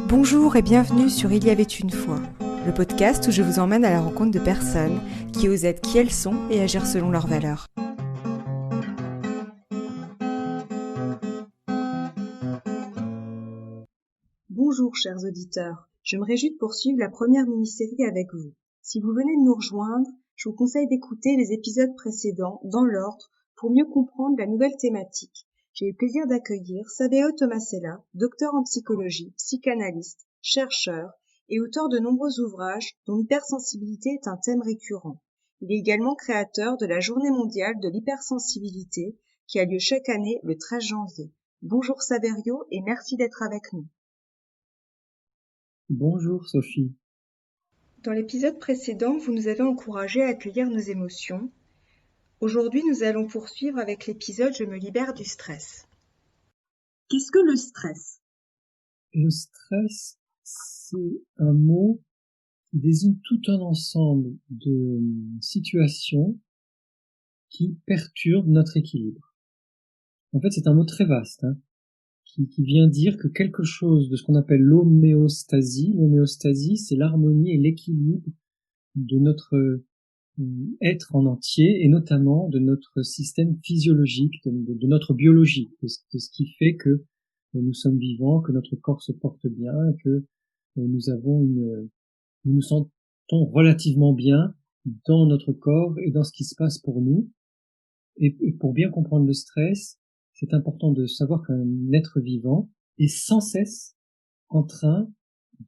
Bonjour et bienvenue sur Il y avait une fois, le podcast où je vous emmène à la rencontre de personnes qui osent être qui elles sont et agir selon leurs valeurs. Bonjour chers auditeurs, je me réjouis de poursuivre la première mini-série avec vous. Si vous venez de nous rejoindre, je vous conseille d'écouter les épisodes précédents dans l'ordre pour mieux comprendre la nouvelle thématique. J'ai eu le plaisir d'accueillir Saveo Tomasella, docteur en psychologie, psychanalyste, chercheur et auteur de nombreux ouvrages dont l'hypersensibilité est un thème récurrent. Il est également créateur de la Journée mondiale de l'hypersensibilité qui a lieu chaque année le 13 janvier. Bonjour Saverio et merci d'être avec nous. Bonjour Sophie. Dans l'épisode précédent, vous nous avez encouragés à accueillir nos émotions. Aujourd'hui, nous allons poursuivre avec l'épisode « Je me libère du stress ». Qu'est-ce que le stress ? Le stress, c'est un mot qui désigne tout un ensemble de situations qui perturbent notre équilibre. En fait, c'est un mot très vaste, qui vient dire que quelque chose de ce qu'on appelle l'homéostasie. L'homéostasie, c'est l'harmonie et l'équilibre de notre être en entier, et notamment de notre système physiologique, de notre biologie, de ce qui fait que nous sommes vivants, que notre corps se porte bien, que nous nous sentons relativement bien dans notre corps et dans ce qui se passe pour nous. Et pour bien comprendre le stress, c'est important de savoir qu'un être vivant est sans cesse en train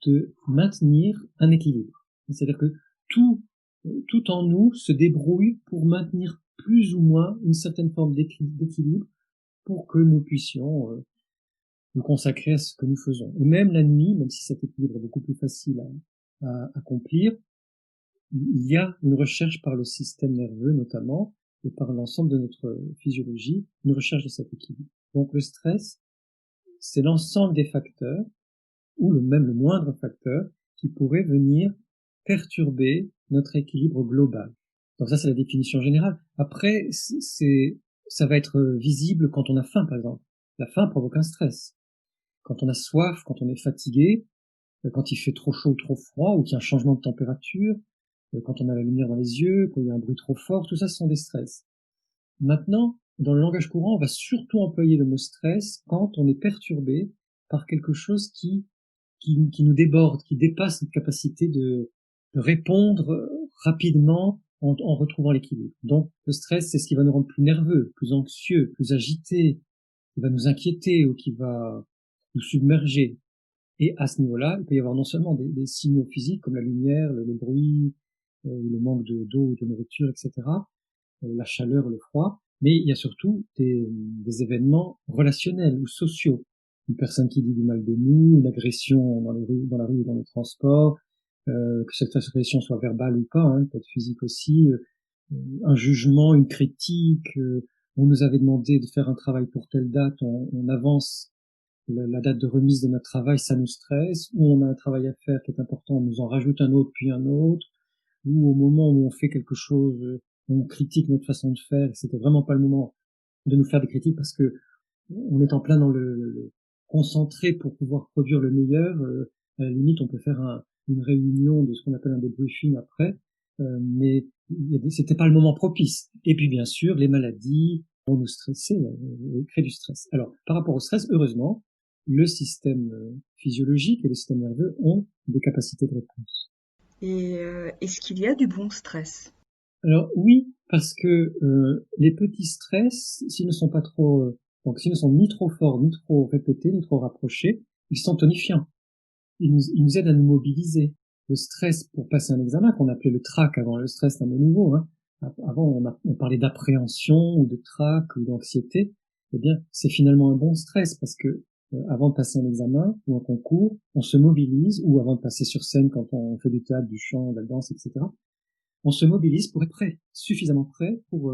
de maintenir un équilibre. C'est-à-dire que tout en nous se débrouille pour maintenir plus ou moins une certaine forme d'équilibre pour que nous puissions nous consacrer à ce que nous faisons. Et même la nuit, même si cet équilibre est beaucoup plus facile à accomplir, il y a une recherche par le système nerveux notamment, et par l'ensemble de notre physiologie, une recherche de cet équilibre. Donc le stress, c'est l'ensemble des facteurs, ou même le moindre facteur, qui pourrait venir perturber notre équilibre global. Donc ça, c'est la définition générale. Après, ça va être visible quand on a faim, par exemple. La faim provoque un stress. Quand on a soif, quand on est fatigué, quand il fait trop chaud ou trop froid, ou qu'il y a un changement de température, quand on a la lumière dans les yeux, quand il y a un bruit trop fort, tout ça, ce sont des stress. Maintenant, dans le langage courant, on va surtout employer le mot stress quand on est perturbé par quelque chose qui nous déborde, qui dépasse notre capacité de répondre rapidement en retrouvant l'équilibre. Donc, le stress, c'est ce qui va nous rendre plus nerveux, plus anxieux, plus agités, qui va nous inquiéter ou qui va nous submerger. Et à ce niveau-là, il peut y avoir non seulement des signaux physiques comme la lumière, le bruit, le manque d'eau, de nourriture, etc., la chaleur, le froid, mais il y a surtout des événements relationnels ou sociaux. Une personne qui dit du mal de nous, une agression dans la rue ou dans les transports, que cette agression soit verbale ou pas, peut être physique aussi, un jugement, une critique, on nous avait demandé de faire un travail pour telle date, on avance la date de remise de notre travail, ça nous stresse, ou on a un travail à faire qui est important, on nous en rajoute un autre, puis un autre, ou au moment où on fait quelque chose, on critique notre façon de faire, et c'était vraiment pas le moment de nous faire des critiques parce que on est en plein dans le concentré pour pouvoir produire le meilleur. À la limite, on peut faire une réunion de ce qu'on appelle un débriefing après, mais c'était pas le moment propice. Et puis bien sûr, les maladies vont nous stresser, créer du stress. Alors, par rapport au stress, heureusement, le système physiologique et le système nerveux ont des capacités de réponse. Et est-ce qu'il y a du bon stress ? Alors oui, parce que les petits stress, s'ils ne sont pas trop, donc s'ils ne sont ni trop forts, ni trop répétés, ni trop rapprochés, ils sont tonifiants. Ils nous aident à nous mobiliser. Le stress pour passer un examen, qu'on appelait le trac avant, le stress c'est un mot nouveau, Avant on parlait d'appréhension ou de trac ou d'anxiété. Eh bien, c'est finalement un bon stress parce que avant de passer un examen ou un concours, on se mobilise, ou avant de passer sur scène quand on fait du théâtre, du chant, de la danse, etc. On se mobilise pour être prêt, suffisamment prêt pour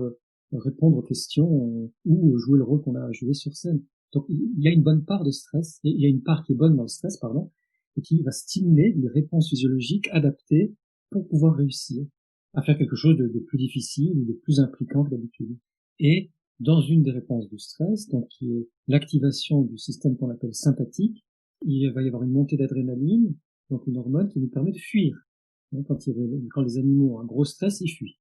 répondre aux questions ou jouer le rôle qu'on a à jouer sur scène. Donc il y a une bonne part de stress, il y a une part qui est bonne dans le stress, pardon, et qui va stimuler les réponses physiologiques adaptées pour pouvoir réussir à faire quelque chose de plus difficile ou de plus impliquant que d'habitude. Et dans une des réponses du stress, donc qui est l'activation du système qu'on appelle sympathique, il va y avoir une montée d'adrénaline, donc une hormone qui nous permet de fuir. Quand les animaux ont un gros stress, ils fuient.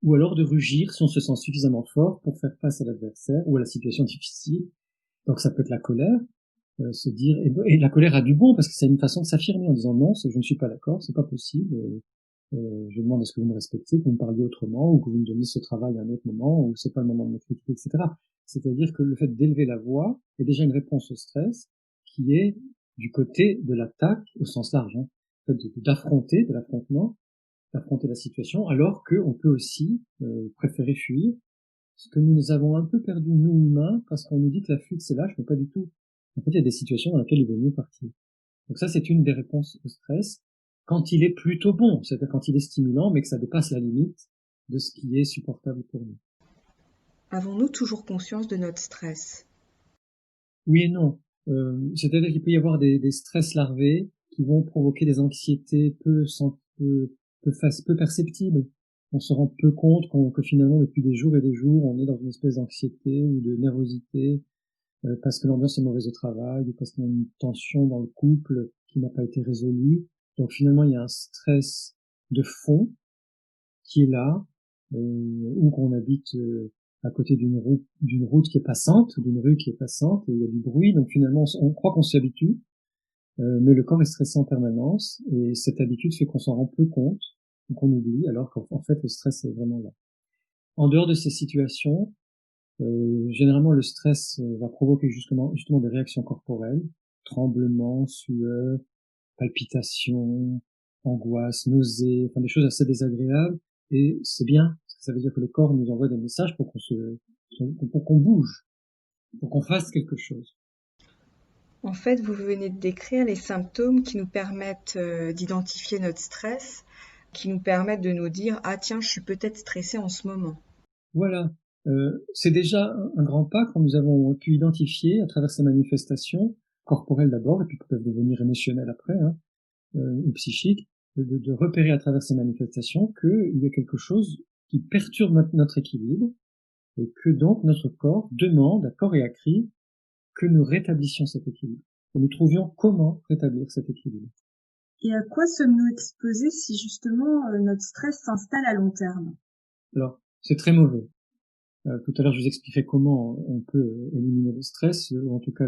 Ou alors de rugir si on se sent suffisamment fort pour faire face à l'adversaire ou à la situation difficile. Donc ça peut être la colère, se dire, et la colère a du bon parce que c'est une façon de s'affirmer en disant non, je ne suis pas d'accord, c'est pas possible, je demande à ce que vous me respectiez, que vous me parliez autrement, ou que vous me donniez ce travail à un autre moment, ou c'est pas le moment de me critiquer, etc. C'est-à-dire que le fait d'élever la voix est déjà une réponse au stress qui est du côté de l'attaque au sens large, hein, d'affronter, de l'affrontement, d'affronter la situation, alors qu'on peut aussi préférer fuir, ce que nous avons un peu perdu, nous humains, parce qu'on nous dit que la fuite c'est lâche, mais pas du tout. En fait, il y a des situations dans lesquelles il vaut mieux partir. Donc ça, c'est une des réponses au stress, quand il est plutôt bon, c'est-à-dire quand il est stimulant, mais que ça dépasse la limite de ce qui est supportable pour nous. Avons-nous toujours conscience de notre stress? Oui et non. C'est-à-dire qu'il peut y avoir des stress larvés qui vont provoquer des anxiétés peu perceptibles. On se rend peu compte que finalement, depuis des jours et des jours, on est dans une espèce d'anxiété ou de nervosité, parce que l'ambiance est mauvaise au travail, ou parce qu'il y a une tension dans le couple qui n'a pas été résolue. Donc finalement, il y a un stress de fond qui est là, ou qu'on habite à côté d'une route qui est passante, d'une rue qui est passante, et il y a du bruit, donc finalement on croit qu'on s'y habitue, mais le corps est stressé en permanence, et cette habitude fait qu'on s'en rend peu compte, donc on oublie, alors qu'en fait le stress est vraiment là. En dehors de ces situations, généralement le stress va provoquer justement des réactions corporelles, tremblements, sueur, palpitations, angoisse, nausées, enfin des choses assez désagréables, et c'est bien, parce que ça veut dire que le corps nous envoie des messages pour qu'on bouge, pour qu'on fasse quelque chose. En fait, vous venez de décrire les symptômes qui nous permettent d'identifier notre stress, qui nous permettent de nous dire ah tiens, je suis peut-être stressé en ce moment. Voilà. C'est déjà un grand pas quand nous avons pu identifier à travers ces manifestations, corporelles d'abord, et puis qui peuvent devenir émotionnelles après, hein, ou psychiques, de repérer à travers ces manifestations qu'il y a quelque chose qui perturbe notre équilibre, et que donc notre corps demande à corps et à cri que nous rétablissions cet équilibre, que nous trouvions comment rétablir cet équilibre. Et à quoi sommes-nous exposés si justement notre stress s'installe à long terme? Alors, c'est très mauvais. Tout à l'heure, je vous expliquerai comment on peut éliminer le stress, ou en tout cas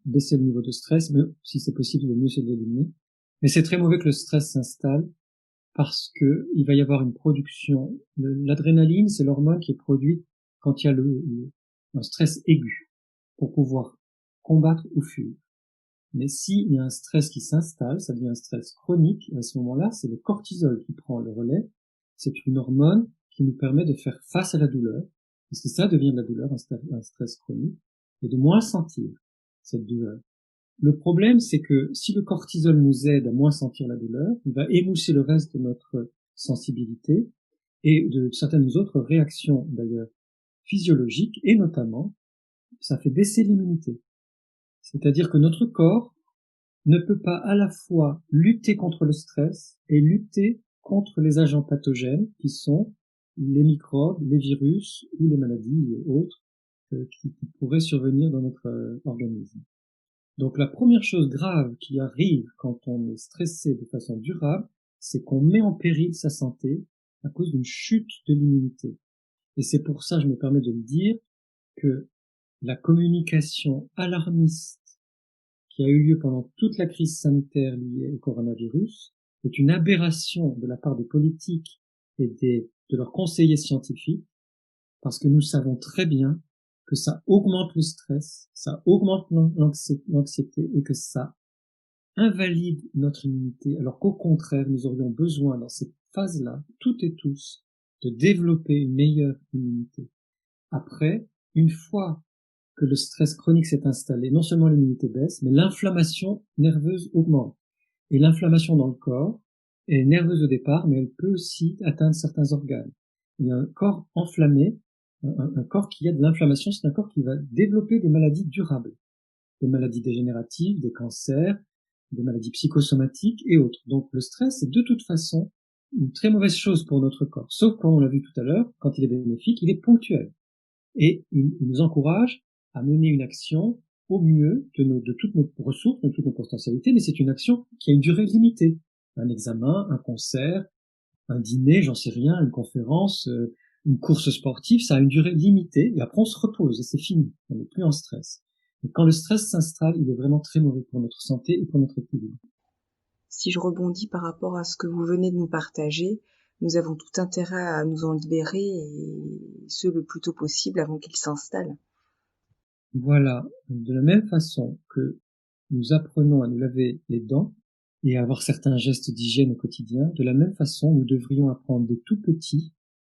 baisser le niveau de stress, mais si c'est possible, le mieux c'est de l'éliminer. Mais c'est très mauvais que le stress s'installe parce que il va y avoir une production. L'adrénaline, c'est l'hormone qui est produite quand il y a un stress aigu pour pouvoir combattre ou fuir. Mais s'il y a un stress qui s'installe, ça devient un stress chronique, et à ce moment-là, c'est le cortisol qui prend le relais. C'est une hormone qui nous permet de faire face à la douleur, parce que ça devient de la douleur, un stress chronique, et de moins sentir cette douleur. Le problème, c'est que si le cortisol nous aide à moins sentir la douleur, il va émousser le reste de notre sensibilité et de certaines autres réactions, d'ailleurs, physiologiques, et notamment, ça fait baisser l'immunité. C'est-à-dire que notre corps ne peut pas à la fois lutter contre le stress et lutter contre les agents pathogènes qui sont les microbes, les virus ou les maladies et autres qui pourraient survenir dans notre organisme. Donc la première chose grave qui arrive quand on est stressé de façon durable, c'est qu'on met en péril sa santé à cause d'une chute de l'immunité. Et c'est pour ça, je me permets de le dire, que la communication alarmiste qui a eu lieu pendant toute la crise sanitaire liée au coronavirus est une aberration de la part des politiques et de leurs conseillers scientifiques, parce que nous savons très bien que ça augmente le stress, ça augmente l'anxiété et que ça invalide notre immunité, alors qu'au contraire, nous aurions besoin dans cette phase-là, toutes et tous, de développer une meilleure immunité. Après, une fois que le stress chronique s'est installé, non seulement l'immunité baisse, mais l'inflammation nerveuse augmente. Et l'inflammation dans le corps est nerveuse au départ, mais elle peut aussi atteindre certains organes. Il y a un corps enflammé, un corps qui a de l'inflammation, c'est un corps qui va développer des maladies durables, des maladies dégénératives, des cancers, des maladies psychosomatiques et autres. Donc le stress est de toute façon une très mauvaise chose pour notre corps, sauf comme on l'a vu tout à l'heure, quand il est bénéfique, il est ponctuel. Et il nous encourage à mener une action au mieux de toutes nos ressources, de toutes nos potentialités, mais c'est une action qui a une durée limitée. Un examen, un concert, un dîner, j'en sais rien, une conférence, une course sportive, ça a une durée limitée, et après on se repose, et c'est fini, on n'est plus en stress. Et quand le stress s'installe, il est vraiment très mauvais pour notre santé et pour notre équilibre. Si je rebondis par rapport à ce que vous venez de nous partager, nous avons tout intérêt à nous en libérer et ce le plus tôt possible avant qu'il s'installe. Voilà, de la même façon que nous apprenons à nous laver les dents et à avoir certains gestes d'hygiène au quotidien, de la même façon, nous devrions apprendre des tout petits.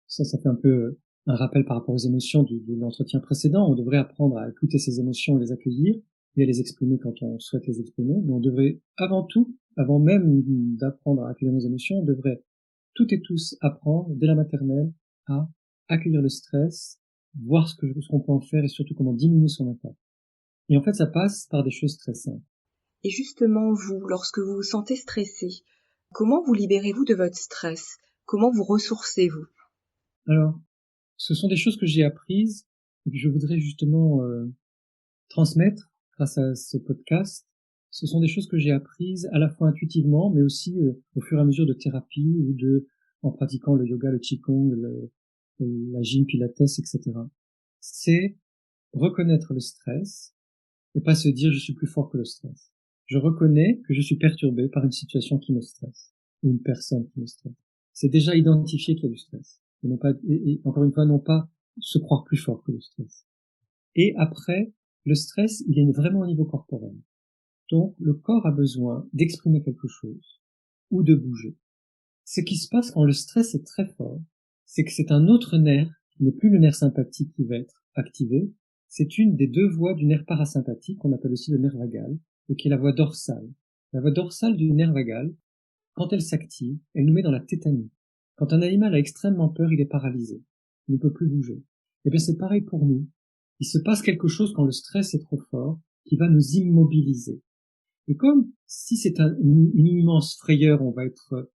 Ça fait un peu un rappel par rapport aux émotions de l'entretien précédent. On devrait apprendre à écouter ces émotions, les accueillir et à les exprimer quand on souhaite les exprimer. Mais on devrait avant tout, avant même d'apprendre à accueillir nos émotions, on devrait toutes et tous apprendre dès la maternelle à accueillir le stress, voir ce qu'on peut en faire et surtout comment diminuer son impact. Et en fait, ça passe par des choses très simples. Et justement, vous, lorsque vous vous sentez stressé, comment vous libérez-vous de votre stress? Comment vous ressourcez-vous? Alors, ce sont des choses que j'ai apprises et que je voudrais justement transmettre grâce à ce podcast. Ce sont des choses que j'ai apprises à la fois intuitivement, mais aussi au fur et à mesure de thérapie ou en pratiquant le yoga, le qigong, la gym pilates, etc. C'est reconnaître le stress et pas se dire je suis plus fort que le stress. Je reconnais que je suis perturbé par une situation qui me stresse ou une personne qui me stresse. C'est déjà identifier qu'il y a du stress. Et non pas, et encore une fois, non pas se croire plus fort que le stress. Et après, le stress, il est vraiment au niveau corporel. Donc, le corps a besoin d'exprimer quelque chose ou de bouger. Ce qui se passe quand le stress est très fort, c'est que c'est un autre nerf, qui n'est plus le nerf sympathique qui va être activé, c'est une des deux voies du nerf parasympathique, qu'on appelle aussi le nerf vagal, et qui est la voie dorsale. La voie dorsale du nerf vagal, quand elle s'active, elle nous met dans la tétanie. Quand un animal a extrêmement peur, il est paralysé. Il ne peut plus bouger. Et bien c'est pareil pour nous. Il se passe quelque chose quand le stress est trop fort, qui va nous immobiliser. Et comme si c'est une immense frayeur, on va être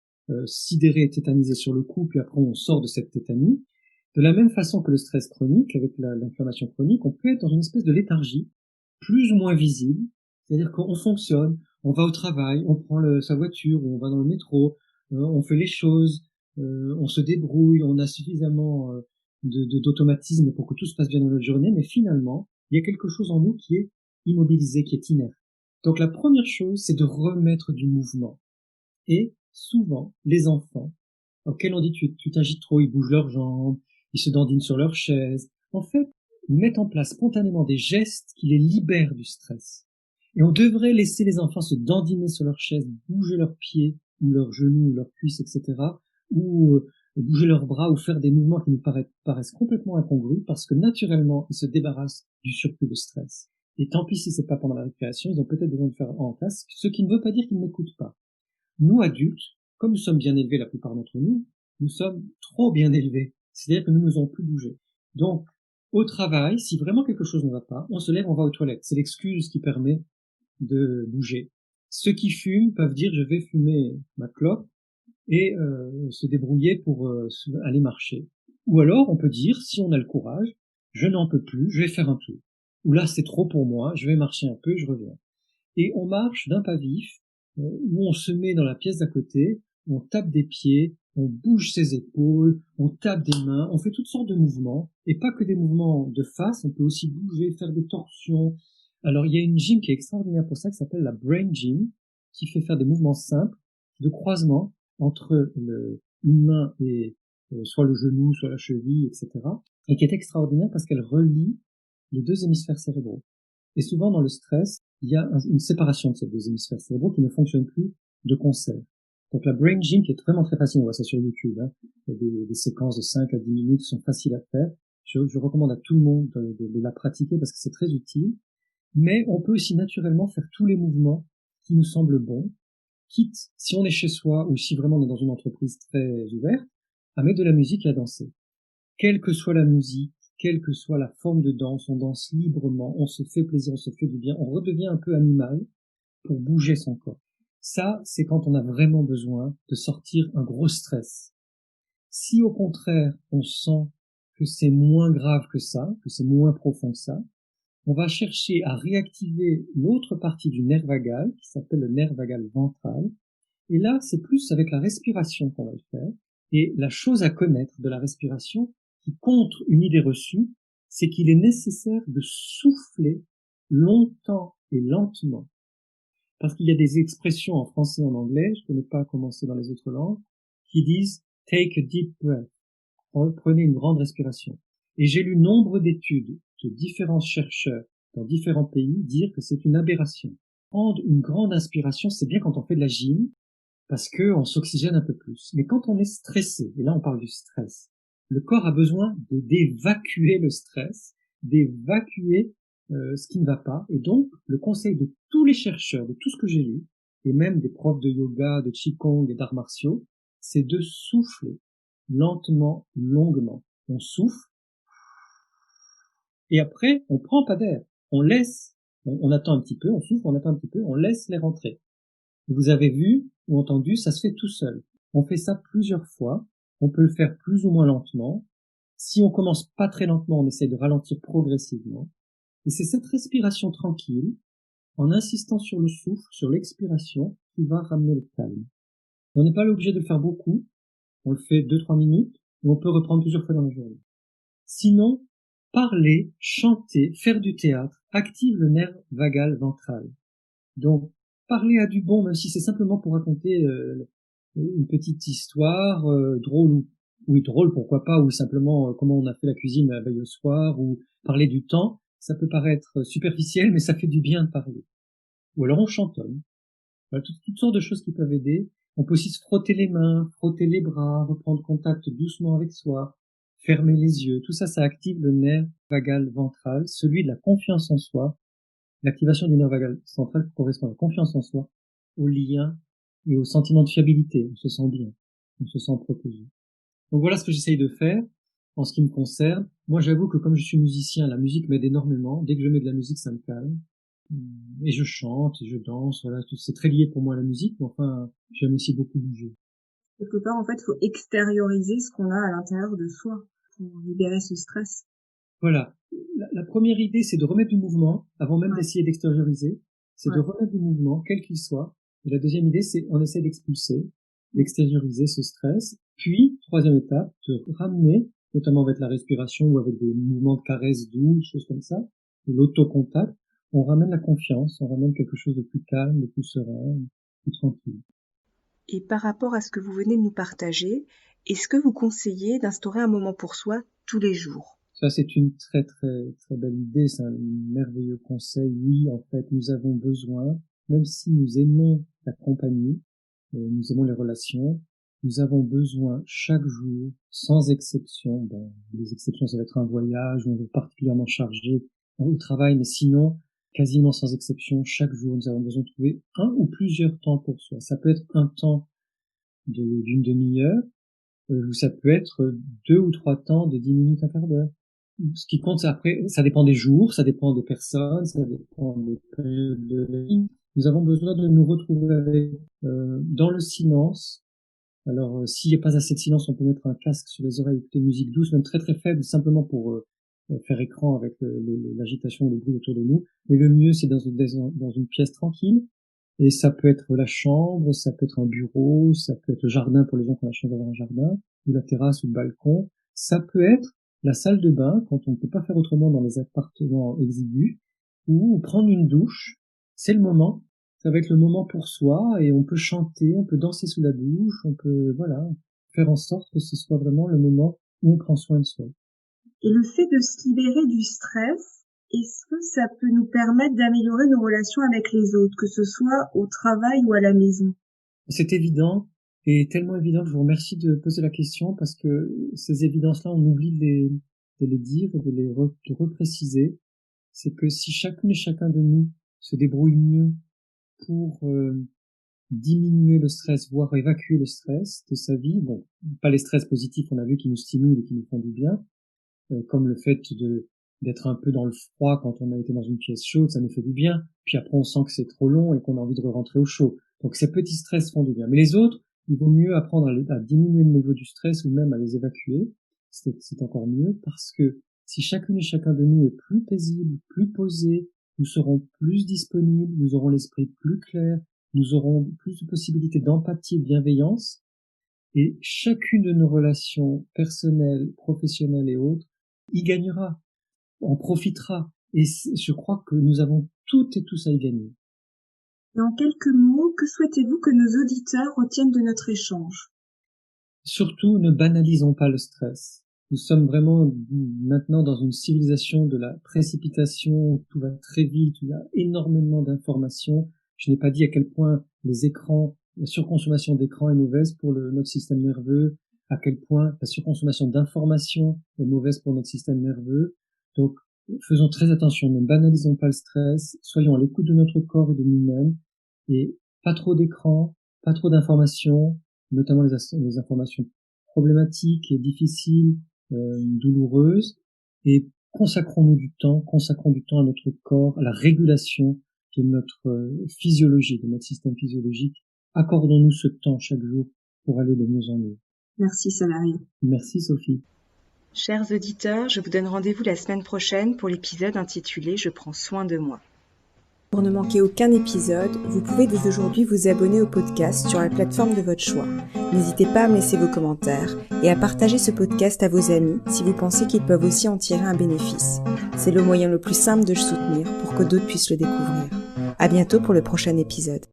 sidéré et tétanisé sur le coup, puis après on sort de cette tétanie, de la même façon que le stress chronique, avec l'inflammation chronique, on peut être dans une espèce de léthargie, plus ou moins visible, c'est-à-dire qu'on fonctionne, on va au travail, on prend sa voiture, on va dans le métro, on fait les choses, on se débrouille, on a suffisamment d'automatisme pour que tout se passe bien dans notre journée, mais finalement, il y a quelque chose en nous qui est immobilisé, qui est inerte. Donc la première chose, c'est de remettre du mouvement. Et souvent, les enfants, auxquels on dit tu t'agites trop, ils bougent leurs jambes, ils se dandinent sur leur chaise, en fait, ils mettent en place spontanément des gestes qui les libèrent du stress. Et on devrait laisser les enfants se dandiner sur leur chaise, bouger leurs pieds, ou leurs genoux, ou leurs cuisses, etc., ou bouger leurs bras, ou faire des mouvements qui nous paraissent complètement incongrus, parce que naturellement, ils se débarrassent du surplus de stress. Et tant pis si c'est pas pendant la récréation, ils ont peut-être besoin de faire en classe, ce qui ne veut pas dire qu'ils n'écoutent pas. Nous, adultes, comme nous sommes bien élevés, la plupart d'entre nous, nous sommes trop bien élevés. C'est-à-dire que nous n'osons plus bouger. Donc, au travail, si vraiment quelque chose ne va pas, on se lève, on va aux toilettes. C'est l'excuse qui permet de bouger. Ceux qui fument peuvent dire je vais fumer ma clope et se débrouiller pour aller marcher. Ou alors, on peut dire, si on a le courage, je n'en peux plus, je vais faire un tour. Ou là, c'est trop pour moi, je vais marcher un peu, je reviens. Et on marche d'un pas vif, où on se met dans la pièce d'à côté, on tape des pieds, on bouge ses épaules, on tape des mains, on fait toutes sortes de mouvements, et pas que des mouvements de face, on peut aussi bouger, faire des torsions. Alors il y a une gym qui est extraordinaire pour ça, qui s'appelle la Brain Gym, qui fait faire des mouvements simples, de croisement entre une main et soit le genou, soit la cheville, etc. Et qui est extraordinaire parce qu'elle relie les deux hémisphères cérébraux. Et souvent, dans le stress, il y a une séparation de ces deux hémisphères cérébraux qui ne fonctionnent plus de concert. Donc la Brain Gym, qui est vraiment très facile, on voit ça sur YouTube, hein. Il y a des séquences de 5 à 10 minutes qui sont faciles à faire. Je recommande à tout le monde de la pratiquer parce que c'est très utile. Mais on peut aussi naturellement faire tous les mouvements qui nous semblent bons, quitte, si on est chez soi ou si vraiment on est dans une entreprise très ouverte, à mettre de la musique et à danser. Quelle que soit la musique, quelle que soit la forme de danse, on danse librement, on se fait plaisir, on se fait du bien, on redevient un peu animal pour bouger son corps. Ça, c'est quand on a vraiment besoin de sortir un gros stress. Si au contraire, on sent que c'est moins grave que ça, que c'est moins profond que ça, on va chercher à réactiver l'autre partie du nerf vagal, qui s'appelle le nerf vagal ventral. Et là, c'est plus avec la respiration qu'on va le faire. Et la chose à connaître de la respiration, qui contre une idée reçue, c'est qu'il est nécessaire de souffler longtemps et lentement. Parce qu'il y a des expressions en français et en anglais, je ne connais pas comment c'est dans les autres langues, qui disent « take a deep breath ». Prenez une grande respiration. Et j'ai lu nombre d'études de différents chercheurs dans différents pays dire que c'est une aberration. Prendre une grande inspiration, c'est bien quand on fait de la gym, parce que on s'oxygène un peu plus. Mais quand on est stressé, et là on parle du stress, le corps a besoin d'évacuer le stress, d'évacuer ce qui ne va pas. Et donc, le conseil de tous les chercheurs, de tout ce que j'ai lu, et même des profs de yoga, de qigong et d'arts martiaux, c'est de souffler lentement, longuement. On souffle, et après, on prend pas d'air. On laisse, on attend un petit peu, on souffle, on attend un petit peu, on laisse les rentrer. Vous avez vu ou entendu, ça se fait tout seul. On fait ça plusieurs fois. On peut le faire plus ou moins lentement. Si on commence pas très lentement, on essaye de ralentir progressivement. Et c'est cette respiration tranquille, en insistant sur le souffle, sur l'expiration, qui va ramener le calme. On n'est pas obligé de le faire beaucoup. On le fait 2-3 minutes, et on peut reprendre plusieurs fois dans la journée. Sinon, parler, chanter, faire du théâtre active le nerf vagal ventral. Donc, parler à du bon, même si c'est simplement pour raconter une petite histoire drôle ou oui drôle pourquoi pas, ou simplement comment on a fait la cuisine la veille au soir, ou parler du temps, ça peut paraître superficiel, mais ça fait du bien de parler. Ou alors on chantonne. Voilà, toutes sortes de choses qui peuvent aider. On peut aussi se frotter les mains, frotter les bras, reprendre contact doucement avec soi, fermer les yeux. Tout ça, ça active le nerf vagal ventral, celui de la confiance en soi. L'activation du nerf vagal central correspond à la confiance en soi, au lien et au sentiment de fiabilité. On se sent bien, on se sent protégé. Donc voilà ce que j'essaye de faire en ce qui me concerne. Moi, j'avoue que comme je suis musicien, la musique m'aide énormément. Dès que je mets de la musique, ça me calme. Et je chante, et je danse, voilà, c'est très lié pour moi à la musique, mais enfin, j'aime aussi beaucoup bouger. Quelque part, en fait, il faut extérioriser ce qu'on a à l'intérieur de soi pour libérer ce stress. Voilà. La première idée, c'est de remettre du mouvement, avant même d'essayer d'extérioriser. C'est de remettre du mouvement, quel qu'il soit. Et la deuxième idée, c'est on essaie d'expulser, d'extérioriser ce stress. Puis, troisième étape, de ramener, notamment avec la respiration ou avec des mouvements de caresse doux, des choses comme ça, de l'autocontact. On ramène la confiance, on ramène quelque chose de plus calme, de plus serein, de plus tranquille. Et par rapport à ce que vous venez de nous partager, est-ce que vous conseillez d'instaurer un moment pour soi tous les jours? Ça, c'est une très belle idée, c'est un merveilleux conseil. Oui, en fait, nous avons besoin, même si nous aimons la compagnie, nous aimons les relations, nous avons besoin chaque jour, sans exception, bon, les exceptions, ça va être un voyage, où on est particulièrement chargé au travail, mais sinon, quasiment sans exception, chaque jour, nous avons besoin de trouver un ou plusieurs temps pour soi. Ça peut être un temps d'une demi-heure, ou ça peut être 2 ou 3 temps de 10 minutes, un quart d'heure. Ce qui compte, c'est après, ça dépend des jours, ça dépend des personnes, ça dépend des périodes de la vie. Nous avons besoin de nous retrouver avec, dans le silence. Alors, s'il n'y a pas assez de silence, on peut mettre un casque sur les oreilles, écouter une musique douce, même très faible, simplement pour faire écran avec l'agitation ou le bruit autour de nous. Mais le mieux, c'est dans une pièce tranquille. Et ça peut être la chambre, ça peut être un bureau, ça peut être le jardin pour les gens qui ont la chance d'avoir un jardin, ou la terrasse ou le balcon. Ça peut être la salle de bain quand on ne peut pas faire autrement dans les appartements exigus, ou prendre une douche. C'est le moment. Ça va être le moment pour soi et on peut chanter, on peut danser sous la douche, on peut, voilà, faire en sorte que ce soit vraiment le moment où on prend soin de soi. Et le fait de se libérer du stress, est-ce que ça peut nous permettre d'améliorer nos relations avec les autres, que ce soit au travail ou à la maison? C'est évident, et tellement évident que je vous remercie de poser la question parce que ces évidences-là, on oublie de les dire et de repréciser. C'est que si chacune et chacun de nous se débrouille mieux pour diminuer le stress, voire évacuer le stress de sa vie, bon, pas les stress positifs, on a vu, qui nous stimulent et qui nous font du bien, comme le fait d'être un peu dans le froid quand on a été dans une pièce chaude, ça nous fait du bien. Puis après, on sent que c'est trop long et qu'on a envie de rentrer au chaud. Donc ces petits stress font du bien. Mais les autres, il vaut mieux apprendre à diminuer le niveau du stress ou même à les évacuer. C'est encore mieux parce que Si chacune et chacun de nous est plus paisible, plus posé, nous serons plus disponibles, nous aurons l'esprit plus clair, nous aurons plus de possibilités d'empathie et de bienveillance, et chacune de nos relations personnelles, professionnelles et autres y gagnera, en profitera, et je crois que nous avons toutes et tous à y gagner. Et en quelques mots, que souhaitez-vous que nos auditeurs retiennent de notre échange? Surtout, ne banalisons pas le stress. Nous sommes vraiment maintenant dans une civilisation de la précipitation, tout va très vite, il y a énormément d'informations. Je n'ai pas dit à quel point les écrans, la surconsommation d'écrans est mauvaise pour notre système nerveux, à quel point la surconsommation d'informations est mauvaise pour notre système nerveux. Donc, faisons très attention, ne banalisons pas le stress, soyons à l'écoute de notre corps et de nous-mêmes, et pas trop d'écrans, pas trop d'informations, notamment les informations problématiques et difficiles, douloureuses, et consacrons du temps à notre corps, à la régulation de notre physiologie, de notre système physiologique. Accordons-nous ce temps chaque jour pour aller de mieux en mieux. Merci Salarié. Merci Sophie. Chers auditeurs, je vous donne rendez-vous la semaine prochaine pour l'épisode intitulé « Je prends soin de moi ». Pour ne manquer aucun épisode, vous pouvez dès aujourd'hui vous abonner au podcast sur la plateforme de votre choix. N'hésitez pas à me laisser vos commentaires et à partager ce podcast à vos amis si vous pensez qu'ils peuvent aussi en tirer un bénéfice. C'est le moyen le plus simple de le soutenir pour que d'autres puissent le découvrir. À bientôt pour le prochain épisode.